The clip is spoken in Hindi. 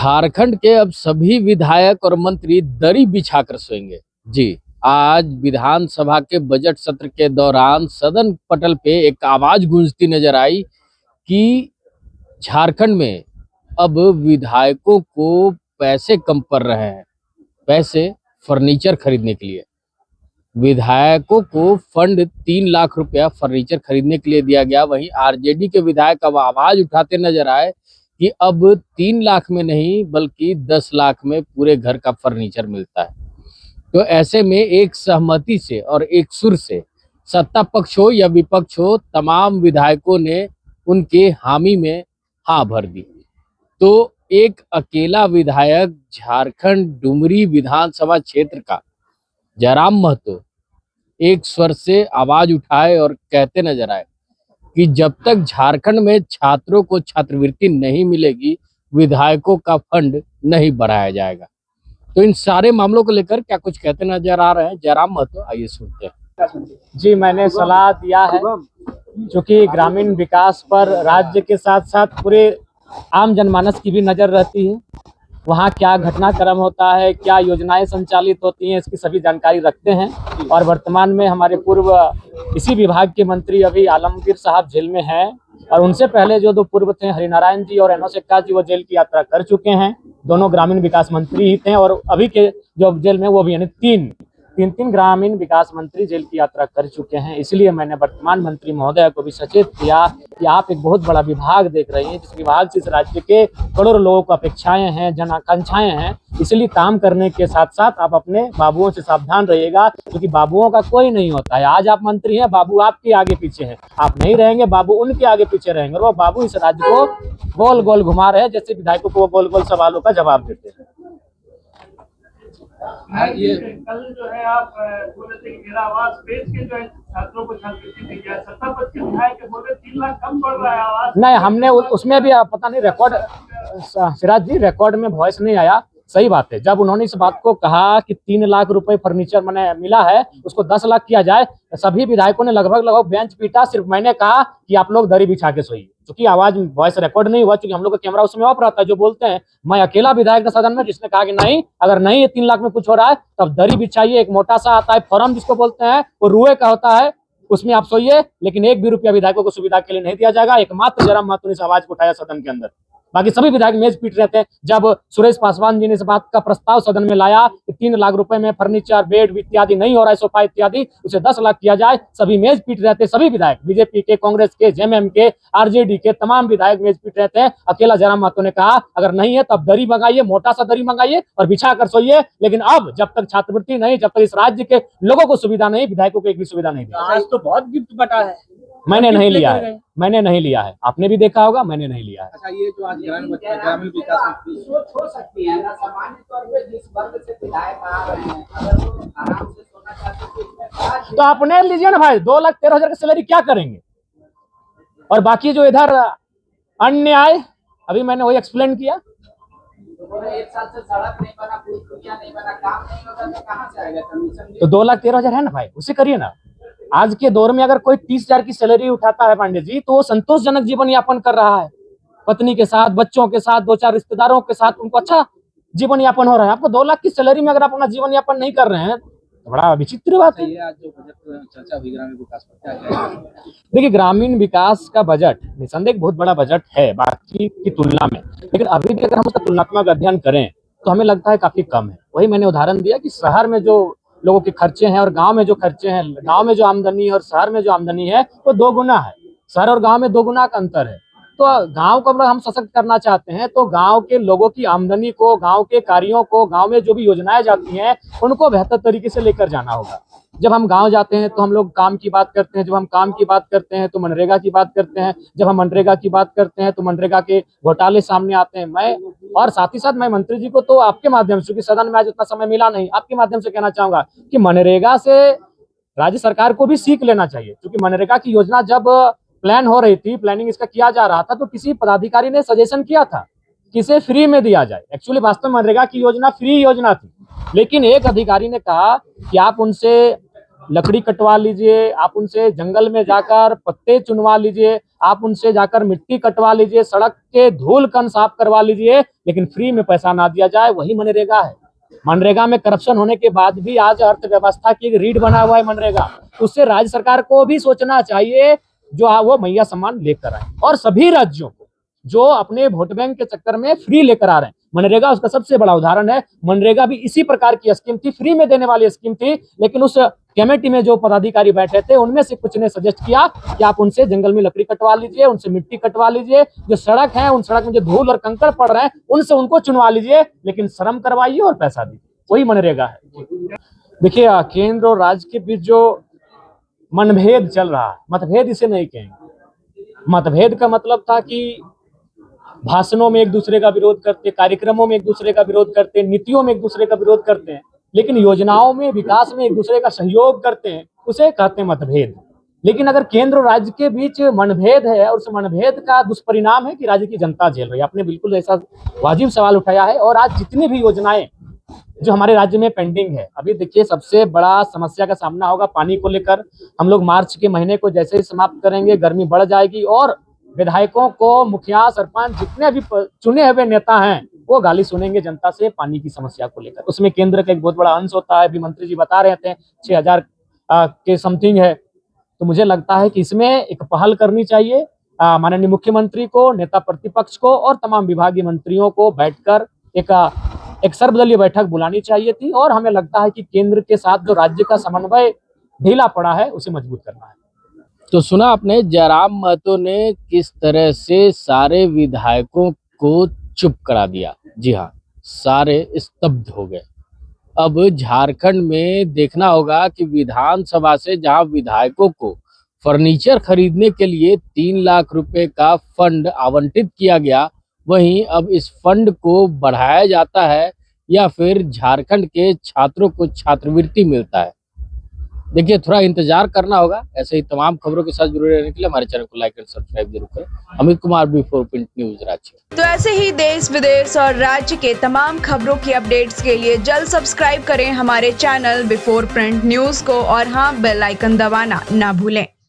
झारखंड के अब सभी विधायक और मंत्री दरी बिछाकर सोएंगे। जी, आज विधानसभा के बजट सत्र के दौरान सदन पटल पे एक आवाज गूंजती नजर आई कि झारखंड में अब विधायकों को पैसे कम पड़ रहे हैं, पैसे फर्नीचर खरीदने के लिए। विधायकों को फंड 3 लाख रुपया फर्नीचर खरीदने के लिए दिया गया। वहीं आरजेडी के विधायक अब आवाज उठाते नजर आए कि अब 3 लाख में नहीं बल्कि 10 लाख में पूरे घर का फर्नीचर मिलता है। तो ऐसे में एक सहमति से और एक सुर से सत्ता पक्ष हो या विपक्ष हो, तमाम विधायकों ने उनके हामी में हाँ भर दी। तो एक अकेला विधायक झारखंड डुमरी विधानसभा क्षेत्र का जयराम महतो एक स्वर से आवाज उठाए और कहते नजर आए कि जब तक झारखंड में छात्रों को छात्रवृत्ति नहीं मिलेगी, विधायकों का फंड नहीं बढ़ाया जाएगा। तो इन सारे मामलों को लेकर क्या कुछ कहते नजर आ रहे हैं जयराम महतो, आइए सुनते हैं। जी, मैंने सलाह दिया है, क्योंकि ग्रामीण विकास पर राज्य के साथ साथ पूरे आम जनमानस की भी नजर रहती है। वहाँ क्या घटनाक्रम होता है, क्या योजनाएं संचालित होती हैं, इसकी सभी जानकारी रखते हैं। और वर्तमान में हमारे पूर्व इसी विभाग के मंत्री अभी आलमगीर साहब जेल में हैं, और उनसे पहले जो दो पूर्व थे हरिनारायण जी और एनोस शेखर जी, वो जेल की यात्रा कर चुके हैं। दोनों ग्रामीण विकास मंत्री ही थे, और अभी के जो जेल में वो भी, यानी तीन ग्रामीण विकास मंत्री जेल की यात्रा कर चुके हैं। इसलिए मैंने वर्तमान मंत्री महोदय को भी सचेत किया कि आप एक बहुत बड़ा विभाग देख रहे हैं, जिस विभाग से इस राज्य के करोड़ों लोगों को अपेक्षाएं हैं, जन आकांक्षाएं हैं। इसलिए काम करने के साथ साथ आप अपने बाबुओं से सावधान रहिएगा, क्योंकि बाबुओं का कोई नहीं होता है। आज आप मंत्री हैं, बाबू आपके आगे पीछे हैं, आप नहीं रहेंगे, बाबू उनके आगे पीछे रहेंगे, और वो बाबू इस राज्य को गोल गोल घुमा रहे हैं, जैसे विधायकों को वो गोल गोल सवालों का जवाब देते हैं। ये कल जो है आप बोले थे कि मेरा आवाज बेच के जो है छात्रों को छात्रवृत्ति दी जाए, सत्ता पक्ष के विधायक बोले 3 लाख कम पड़ रहा है आवाज। नहीं, हमने उसमें भी पता नहीं रिकॉर्ड, सिराज जी रिकॉर्ड में वॉइस नहीं आया। सही बात है, जब उन्होंने इस बात को कहा कि 3 लाख रुपए फर्नीचर मैंने मिला है, उसको 10 लाख किया जाए, सभी विधायकों ने लगभग बेंच पीटा। सिर्फ मैंने कहा कि आप लोग दरी बिछा के सोइए, क्योंकि आवाज वॉइस रिकॉर्ड नहीं हुआ, क्योंकि हम लोग का कैमरा उसमें ऑफ रहता है। जो बोलते हैं, मैं अकेला विधायक था सदन में जिसने कहा कि नहीं, अगर नहीं ये 3 लाख में कुछ हो रहा है तब दरी बिछाइए। एक मोटा सा आता है फॉर्म जिसको बोलते हैं, वो रुए का होता है, उसमें आप सोइए, लेकिन 1 भी रुपया विधायकों को सुविधा के लिए नहीं दिया जाएगा। एकमात्र जयराम महतो ने इस आवाज को उठाया सदन के अंदर, बाकी सभी विधायक मेज पीट रहे थे। जब सुरेश पासवान जी ने इस बात का प्रस्ताव सदन में लाया कि 3 लाख रुपए में फर्नीचर, बेड इत्यादि नहीं हो रहा है, सोफा इत्यादि, उसे 10 लाख किया जाए, सभी मेज पीट रहे थे। सभी विधायक, बीजेपी के, कांग्रेस के, जेएमएम के, आरजेडी के, तमाम विधायक मेज पीट रहे थे। अकेला जयराम महतो ने कहा अगर नहीं है तब दरी मंगाइए, मोटा सा दरी मंगाइए और बिछा कर सोइए। लेकिन अब जब तक छात्रवृत्ति नहीं, जब तक इस राज्य के लोगों को सुविधा नहीं, विधायकों को एक भी सुविधा नहीं दी। आज तो बहुत गिफ्ट बटा है, मैंने नहीं लिया है, मैंने नहीं लिया है, आपने भी देखा होगा, मैंने नहीं लिया है। अच्छा, ये जो आज ग्रामीण विकास में सोच हो सकती है ना, सामान्य तौर पे जिस वर्ग से विधायक आ रहे हैं, अगर वो आराम से सोना चाहते हैं तो इसमें तो अपने लीजिए ना भाई, 2,13,000 की सैलरी क्या करेंगे? और बाकी जो इधर अन्य आए, अभी मैंने वही एक्सप्लेन किया। एक साल से सड़क नहीं बना, पुलिया नहीं बना, काम नहीं होता तो कहाँ से आएगा कमीशन? तो 2,13,000 है ना भाई, उसे करिए ना। आज के दौर में अगर कोई 30,000 की सैलरी उठाता है पांडे जी, तो वो संतोषजनक जीवन यापन कर रहा है, पत्नी के साथ, बच्चों के साथ, 2-4 रिश्तेदारों के साथ, उनको अच्छा जीवन यापन हो रहा है। आपको 2 लाख की सैलरी में अगर आप अपना जीवन यापन नहीं कर रहे हैं तो बड़ा विचित्र बात है। आज जो बजट चर्चा हुई ग्रामीण विकास पर, क्या कहेंगे? देखिए, ग्रामीण विकास का बजट निसंदेह बहुत बड़ा बजट है बाकी की तुलना में, लेकिन अभी भी अगर हम उसका तुलनात्मक अध्ययन करें तो हमें लगता है काफी कम है। वही मैंने उदाहरण दिया कि शहर में जो लोगों के खर्चे हैं और गांव में जो खर्चे हैं, गांव में जो आमदनी है और शहर में जो आमदनी है वो 2 गुना है। शहर और गांव में 2 गुना का अंतर है। तो गांव को अगर हम सशक्त करना चाहते हैं तो गांव के लोगों की आमदनी को, गांव के कार्यों को, गांव में जो भी योजनाएं जाती हैं उनको बेहतर तरीके से लेकर जाना होगा। जब हम गांव जाते हैं तो हम लोग काम की बात करते हैं, जब हम काम की बात करते हैं तो मनरेगा की बात करते हैं, जब हम मनरेगा की बात करते हैं तो मनरेगा के घोटाले सामने आते हैं। मैं और साथ ही साथ मैं मंत्री जी को तो आपके माध्यम से, क्योंकि सदन में आज उतना समय मिला नहीं, आपके माध्यम से कहना चाहूंगा कि मनरेगा से राज्य सरकार को भी सीख लेना चाहिए। क्योंकि मनरेगा की योजना जब प्लान हो रही थी, प्लानिंग इसका किया जा रहा था, तो किसी पदाधिकारी ने सजेशन किया था कि इसे फ्री में दिया जाए। एक्चुअली वास्तव में मनरेगा की योजना फ्री योजना थी, लेकिन एक अधिकारी ने कहा कि आप उनसे लकड़ी कटवा लीजिए, आप उनसे जंगल में जाकर पत्ते चुनवा लीजिए, आप उनसे जाकर मिट्टी कटवा लीजिए, सड़क के धूल कण साफ करवा लीजिए, लेकिन फ्री में पैसा ना दिया जाए, वही मनरेगा है। मनरेगा में करप्शन होने के बाद भी आज अर्थव्यवस्था की एक रीढ़ बना हुआ है मनरेगा। उससे राज्य सरकार को भी सोचना चाहिए, जो वो मैया सम्मान लेकर आए, और सभी राज्यों को जो अपने वोट बैंक के चक्कर में फ्री लेकर आ रहे हैं। मनरेगा उसका सबसे बड़ा उदाहरण है। मनरेगा भी इसी प्रकार की स्कीम थी, फ्री में देने वाली स्कीम थी, लेकिन उस कमेटी में जो पदाधिकारी बैठे थे उनमें से कुछ ने सजेस्ट किया कि आप उनसे जंगल में लकड़ी कटवा लीजिए, उनसे मिट्टी कटवा लीजिए, जो सड़क है उन सड़क में जो धूल और कंकड़ पड़ रहे हैं उनसे उनको चुनवा लीजिए, लेकिन श्रम करवाइए और पैसा दीजिए, वही मनरेगा है। देखिए, केंद्र और राज्य के बीच जो मनभेद चल रहा है, मतभेद इसे नहीं कहेंगे। मतभेद का मतलब था कि भाषणों में एक दूसरे का विरोध करते, कार्यक्रमों में एक दूसरे का विरोध करते, नीतियों में एक दूसरे का विरोध करते हैं, लेकिन योजनाओं में, विकास में एक दूसरे का सहयोग करते हैं, उसे कहते हैं मतभेद। लेकिन अगर केंद्र और राज्य के बीच मनभेद है और उस मनभेद का दुष्परिणाम है कि राज्य की जनता झेल रही है, आपने बिल्कुल ऐसा वाजिब सवाल उठाया है। और आज जितनी भी योजनाएं जो हमारे राज्य में पेंडिंग है, अभी देखिए सबसे बड़ा समस्या का सामना होगा पानी को लेकर। हम लोग मार्च के महीने को जैसे ही समाप्त करेंगे, गर्मी बढ़ जाएगी और विधायकों को, मुखिया, सरपंच, जितने भी चुने हुए नेता हैं, वो गाली सुनेंगे जनता से पानी की समस्या को लेकर। उसमें केंद्र का एक बहुत बड़ा अंश होता है, अभी मंत्री जी बता रहे थे 6000 के समथिंग है। तो मुझे लगता है कि इसमें एक पहल करनी चाहिए माननीय मुख्यमंत्री को, नेता प्रतिपक्ष को और तमाम विभागीय मंत्रियों को बैठकर एक सर्वदलीय बैठक बुलानी चाहिए थी। और हमें लगता है कि केंद्र के साथ जो राज्य का समन्वय ढीला पड़ा है उसे मजबूत करना है। तो सुना आपने, जयराम महतो ने किस तरह से सारे विधायकों को चुप करा दिया। जी हाँ, सारे स्तब्ध हो गए। अब झारखंड में देखना होगा कि विधानसभा से जहां विधायकों को फर्नीचर खरीदने के लिए 3 लाख रुपए का फंड आवंटित किया गया, वहीं अब इस फंड को बढ़ाया जाता है या फिर झारखंड के छात्रों को छात्रवृत्ति मिलता है। देखिए, थोड़ा इंतजार करना होगा। ऐसे ही तमाम खबरों के साथ जुड़े रहने के लिए हमारे चैनल को लाइक और सब्सक्राइब जरूर करें। Amit Kumar, before print news, Ranchi. तो ऐसे ही देश, विदेश और राज्य के तमाम खबरों की अपडेट्स के लिए जल्द सब्सक्राइब करें हमारे चैनल बिफोर प्रिंट न्यूज को, और हाँ, बेल आइकन दबाना ना भूलें।